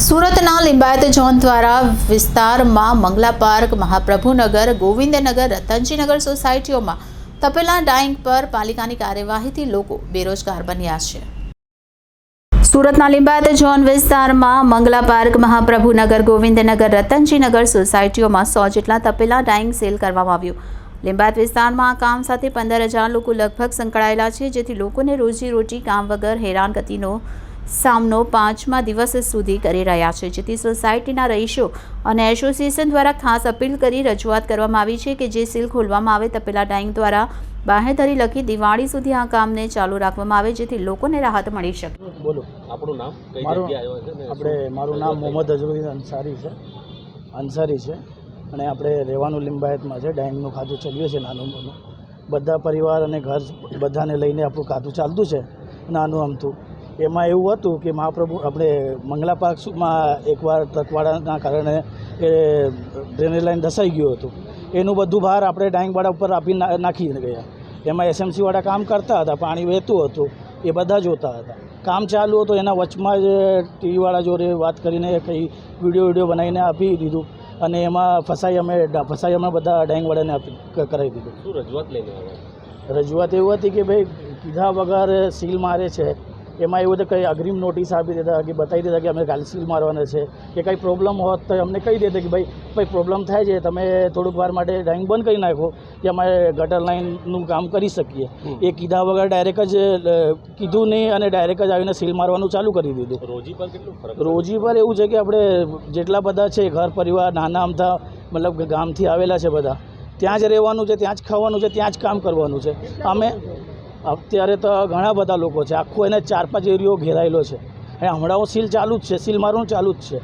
સુરતના લિંબાયત ઝોન દ્વારા વિસ્તારમાં મંગલા પાર્ક, મહાપ્રભુનગર, ગોવિંદનગર, રતનજીનગર સોસાયટીઓમાં તપેલા ડાઈંગ પર પાલિકાની કાર્યવાહીથી લોકો બેરોજગાર બન્યા છે। સુરતના લિંબાયત ઝોન વિસ્તારમાં મંગલા પાર્ક, મહાપ્રભુનગર, ગોવિંદનગર, રતનજીનગર સોસાયટીઓમાં 100 જેટલા તપેલા ડાઈંગ સેલ કરવામાં આવ્યું। લિંબાયત વિસ્તારમાં આ કામ સાથે 15,000 લોકો લગભગ સંકળાયેલા છે, જેથી લોકોને રોજીરોટી કામ વગર હેરાનગતિનો સામનો 5મા દિવસ સુધી કરી રહ્યા છે, જેથી સોસાયટીના રહીશો અને એસોસિએશન દ્વારા ખાસ અપીલ કરી રજૂઆત કરવામાં આવી છે કે જે સીલ ખોલવામાં આવે તપેલા ડાઈંગ દ્વારા બાહેંધરી લખી દિવાળી સુધી આ કામને ચાલુ રાખવામાં આવે, જેથી લોકોને રાહત મળી શકે। બોલો, આપણું નામ? મારું નામ મોહમ્મદ અઝહરુદ્દીન અંસારી છે અને આપણે રહેવાનું લિંબાયતમાં છે। ડાઈંગનું ખાતું ચાલ્યું છે નાનું મોનું, બધા પરિવાર અને ઘર બધાને લઈને આપણું ખાતું ચાલતું છે નાનું અમથું। એમાં એવું હતું કે મહાપ્રભુ આપણે મંગલા પાર્કમાં એકવાર ટ્રકવાળાના કારણે એ ડ્રેનેજ લાઈન ધસાઈ ગયું હતું, એનું બધું બહાર આપણે ડાઈંગવાળા ઉપર આપી નાખી ગયા। એમાં એસએમસીવાળા કામ કરતા હતા, પાણી વહેતું હતું, એ બધા જોતા હતા। કામ ચાલુ હતું, એના વચમાં જ ટીવીવાળા જોડે વાત કરીને કંઈ વિડીયો બનાવીને આપી દીધું અને એમાં ફસાઈ અમે બધા ડાઈંગવાળાને કરાવી દીધું। શું રજૂઆત લઈને આવ્યા? રજૂઆત એવું હતી કે ભાઈ કીધા વગર સીલ મારે છે। એમાં એવું હતું કંઈ અગ્રિમ નોટિસ આપી દેતા કે બતાવી દેતા કે અમે કાલે સીલ મારવાના છે, કે કંઈ પ્રોબ્લેમ હોત તો અમને કહી દેતા કે ભાઈ પ્રોબ્લેમ થાય છે, તમે થોડુંક વાર માટે ડાઈંગ બંધ કરી નાખો કે અમે ગટર લાઇનનું કામ કરી શકીએ। એ કીધા વગર ડાયરેક્ટ જ કીધું નહીં અને ડાયરેક્ટ જ આવીને સીલ મારવાનું ચાલુ કરી દીધું। રોજી પર કેટલું ફરક? રોજી પર એવું છે કે આપણે જેટલા બધા છે ઘર પરિવાર નાના અમથા મતલબ ગામથી આવેલા છે બધા, ત્યાં જ રહેવાનું છે, ત્યાં જ ખાવાનું છે, ત્યાં જ કામ કરવાનું છે। અમે અત્યારે તો ઘણા બધા લોકો છે, આખો એને 4-5 એરિયો ઘેરાયેલો છે અને હમણાં સીલ ચાલુ જ છે, સીલ મારવાનું ચાલુ જ છે।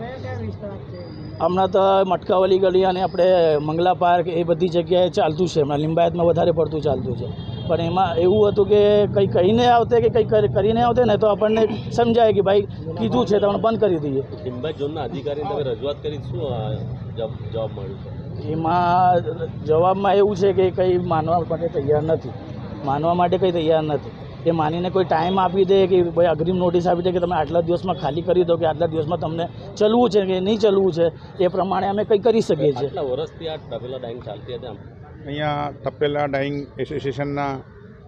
હમણાં તો મટકાવાલી ગલી અને આપણે મંગલા પાર્ક એ બધી જગ્યાએ ચાલતું છે, હમણાં લિંબાયતમાં વધારે પડતું ચાલતું છે। પણ એમાં એવું હતું કે કંઈ કહીને આવતે કે કંઈ કરીને આવતે ને તો આપણને સમજાય કે ભાઈ કીધું છે તો આપણે બંધ કરી દઈએ। લિંબાયત ઝોનના અધિકારીને તમે રજૂઆત કરી, શું જવાબ મળ્યો? એમાં જવાબમાં એવું છે કે કંઈ માનવા માટે તૈયાર નથી, માનવા માટે કંઈ તૈયાર નથી। એ માનીને કોઈ ટાઈમ આપી દે કે ભાઈ અગ્રિમ નોટિસ આપી દે કે તમે આટલા દિવસમાં ખાલી કરી દો કે આટલા દિવસમાં તમને ચલવું છે કે નહીં ચલવું છે, એ પ્રમાણે અમે કંઈ કરી શકીએ છીએ। આટલા વર્ષથી આ તપેલા ડાઈંગ ચાલતી હતી? અહીંયા તપેલા ડાઈંગ એસોસિએશનના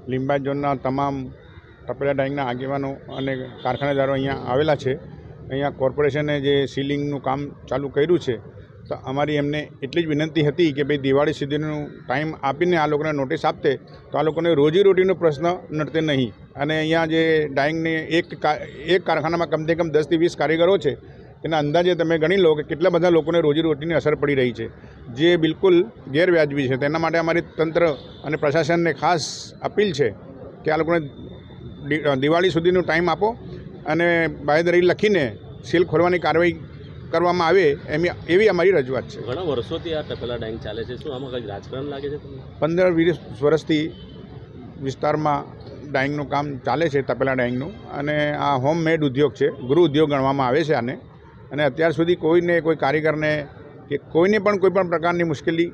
લિંબાયત ઝોનના તમામ તપેલા ડાઈંગના આગેવાનો અને કારખાનેદારો અહીંયા આવેલા છે। અહીંયા કોર્પોરેશને જે સીલિંગનું કામ ચાલુ કર્યું છે તો અમારી એમને એટલી જ વિનંતી હતી કે ભાઈ દિવાળી સુધીનું ટાઈમ આપીને આ લોકોને નોટિસ આપતે તો આ લોકોને રોજીરોટીનો પ્રશ્ન નડતે નહીં। અને અહીંયા જે ડાઈંગને એક કારખાનામાં કમસે કમ 10 થી 20 કારીગરો છે, તેના અંદાજે તમે ગણી લો કે કેટલા બધા લોકોને રોજીરોટીની અસર પડી રહી છે, જે બિલકુલ ગેરવ્યાજબી છે। તેના માટે અમારી તંત્ર અને પ્રશાસનને ખાસ અપીલ છે કે આ લોકોને દિવાળી સુધીનો ટાઈમ આપો અને બાંહેધરી લખીને સીલ ખોલવાની કાર્યવાહી કરવામાં આવે એવી અમારી રજૂઆત છે। ઘણા વર્ષોથી આ તપેલા ડાઈંગ ચાલે છે, શું આમાં કંઈક રાજકારણ લાગે છે તમને? 15-20 વર્ષથી વિસ્તારમાં ડાઈંગનું કામ ચાલે છે, તપેલા ડાઈંગનું, અને આ હોમમેડ ઉદ્યોગ છે, ગૃહ ઉદ્યોગ ગણવામાં આવે છે આને। અને અત્યાર સુધી કોઈ કારીગરને કે કોઈને પણ કોઈ પણ પ્રકારની મુશ્કેલી